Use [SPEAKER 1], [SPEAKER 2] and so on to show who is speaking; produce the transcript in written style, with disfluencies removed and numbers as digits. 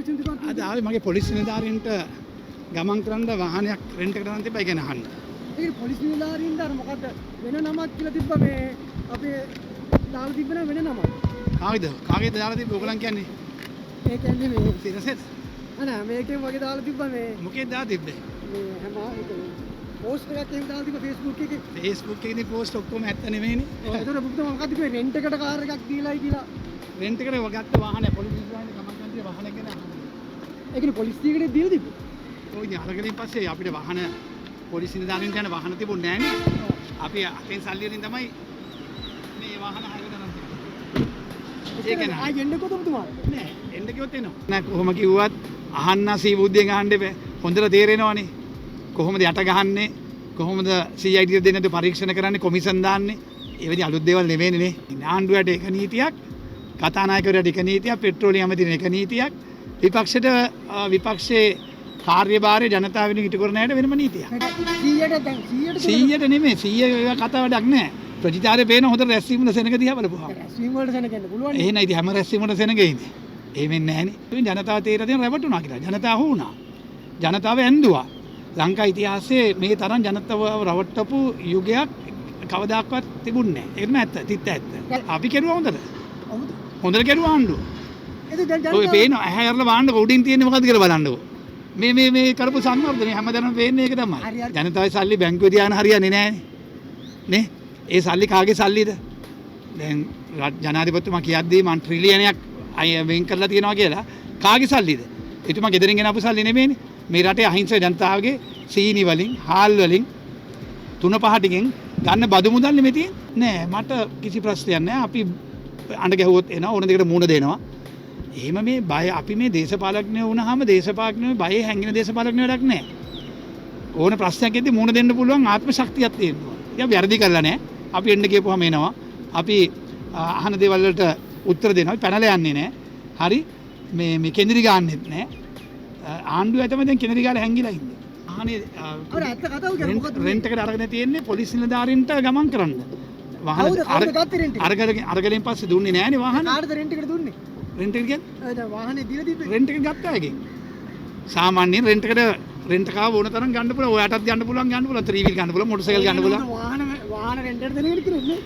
[SPEAKER 1] පරීක්ෂණ දෙපාර්තමේන්තුව?
[SPEAKER 2] අද ආවේ මගේ පොලිස් නිලධාරීන්ට ගමන් කරන්න වාහනයක් රෙන්ට් එකට ගන්න තිබ්බයි ගැන අහන්න.
[SPEAKER 1] ඒක පොලිස් නිලධාරීන්ට අර මොකද්ද වෙන නමක් කියලා තිබ්බා මේ අපේ දාලා තිබ්බ නම වෙන නමක්.
[SPEAKER 2] කාගේද දාලා තිබ්බේ ඕගලන් කියන්නේ?
[SPEAKER 1] ඒ කියන්නේ මේ
[SPEAKER 2] සිරසෙත්
[SPEAKER 1] අනේ මේකෙන් වගේ දාලා තිබ්බා මේ
[SPEAKER 2] මොකේද දාලා තිබ්බේ?
[SPEAKER 1] මේ හැම පෝස්ට් එකක් එහෙම දාලා තිබ්බා Facebook එකේ.
[SPEAKER 2] Facebook එකේදී පෝස්ට් ඔක්කොම ඇත්ත නෙමෙයිනේ.
[SPEAKER 1] ඒතර පුතේ මොකද්ද කිව්වේ රෙන්ට් එකට කාර් එකක් දීලායි කියලා.
[SPEAKER 2] රෙන්ට් එකට ගත්ත වාහනය පොලිස් නිලධාරීන්ට ගමන් කරන තිය වාහනයක් ගැන අහන්න.
[SPEAKER 1] ඒ කියන්නේ පොලිස් ටිකේට දීලා තිබ්බා.
[SPEAKER 2] ඔය ඉතින් අරගෙන පස්සේ අපිට වාහන පොලිස් නිලධාරීන්ට යන වාහන තිබුණේ නැහැ නේ. අපි අතෙන් සල්ලි වලින් තමයි මේ වාහන හයව ගන්න තියෙන්නේ. ඒක නෑ.
[SPEAKER 1] ආයෙ එන්නකො තුමා.
[SPEAKER 2] නෑ එන්න කිව්වොත් එනවා. නෑ කොහොම කිව්වත් අහන්න සී බුද්ධියෙන් අහන්න එපා. හොඳට තේරෙනවනේ. කොහොමද යට ගහන්නේ? කොහොමද CID දෙන්නද පරීක්ෂණ කරන්නේ කොමිෂන් දාන්නේ? ඒ වෙලේ අලුත් දේවල් නෙවෙයිනේ නේ. ආණ්ඩුවට එක නීතියක්, කතානායකවරයාට එක නීතියක්, පෙට්‍රෝලියම් ඇමතිට එක නීතියක්, විපක්ෂයට විපක්ෂයේ කාර්යභාරය ජනතාව වෙනුවෙන් ඉටු කරන අයට වෙනම නීතියක්. 100ට නෙමෙයි 100 ඒවා කතා වැඩක් නෑ. ප්‍රතිචාරය පේන හොඳ රැස්වීම වල සෙනග දිහා බලපුවා.
[SPEAKER 1] රැස්වීම වලට සෙනගෙන්න පුළුවන්.
[SPEAKER 2] එහෙනම් ඉතින් හැම රැස්වීම වල සෙනගෙ ඉන්නේ. එහෙම වෙන්නේ නැහනේ. ඉතින් ජනතාව තේරෙලා තියෙන රැවටුණා කියලා. ජනතාව වුණා. ජනතාව ඇන්දුවා. ලංකා ඉතිහාසයේ මේ තරම් ජනතාව රවට්ටපු යුගයක් කවදාක්වත් තිබුණේ නැහැ. ඒකම ඇත්ත. තිත්ත ඇත්ත. අපි කෙරුවා හොඳට. හොඳට කෙරුවා ආණ්ඩුව. ඔය පේන ඇහැ අරලා බලන්නකො උඩින් තියෙන්නේ මොකද්ද කියලා බලන්නකො. මේ කරපු සංවර්ධනය හැමදාම වෙන්නේ ඒක තමයි. ජනතාවේ සල්ලි බැංකුවේ තියාගෙන හරියන්නේ නැහනේ. නේ? ඒ සල්ලි කාගේ සල්ලිද? දැන් ජනාධිපතිතුමා කියද්දී මං ට්‍රිලියනයක් වෙන් කරලා තියනවා කියලා කාගේ සල්ලිද? එතුමා ගෙදරින් ගෙන ආපු සල්ලි නෙමෙයිනේ. මේ රටේ අහිංසක ජනතාවගේ සීනි වලින්, හාල් වලින් 3-5 ටිකෙන් ගන්න බදු මුදල් නෙමෙයි තියෙන්නේ. නෑ මට කිසි ප්‍රශ්නයක් නෑ. අපි අඬ ගැහුවොත් එනවා ඕන දෙයකට මූණ දෙනවා. එහෙම මේ බය අපි මේ දේශපාලඥයෝ වුණාම දේශපාලඥයෝ බයේ හැංගින දේශපාලඥයෝ වැඩක් නෑ. ඕන ප්‍රශ්නයක් එද්දි මූණ දෙන්න පුළුවන් ආත්ම ශක්තියක් තියෙනවා. ඒක වැරදි කරලා නෑ. අපි එන්න කියපුවාම එනවා. අපි අහන දේවල් වලට උත්තර දෙනවා. පැනලා යන්නේ නෑ. හරි මේ කෙඳිරි ගන්නෙත් නෑ. ආණ්ඩුව තමයි දැන් කෙඳිරි ගාලා හැංගිලා ඉන්නේ. අහනේ
[SPEAKER 1] අර ඇත්ත කතාව කියන්නේ මොකද්ද?
[SPEAKER 2] රෙන්ට් එකට අරගෙන තියෙන්නේ පොලිස් නිලධාරීන්ට ගමන් කරන්න. අරගෙන පස්සේ දුන්නේ නෑනේ වාහන.
[SPEAKER 1] කාටද රෙන්ට් එකට දුන්නේ?
[SPEAKER 2] රෙන්ට් එක කියන්නේ?
[SPEAKER 1] ඒ වාහනේ දීලා තිබ්බේ.
[SPEAKER 2] රෙන්ට් එක ගත්තා එකෙන්. සාමාන්‍යයෙන් රෙන්ට් එකට රෙන්ට් කාව ඕන තරම් ගන්න පුළුවන්. ඔයාටත් ගන්න පුළුවන් ගන්න පුළුවන්. ත්‍රිවිල් ගන්න පුළුවන්. මොටර් සයිකල් ගන්න පුළුවන්.
[SPEAKER 1] වාහන රෙන්ට් එකට දෙන එක කියන්නේ.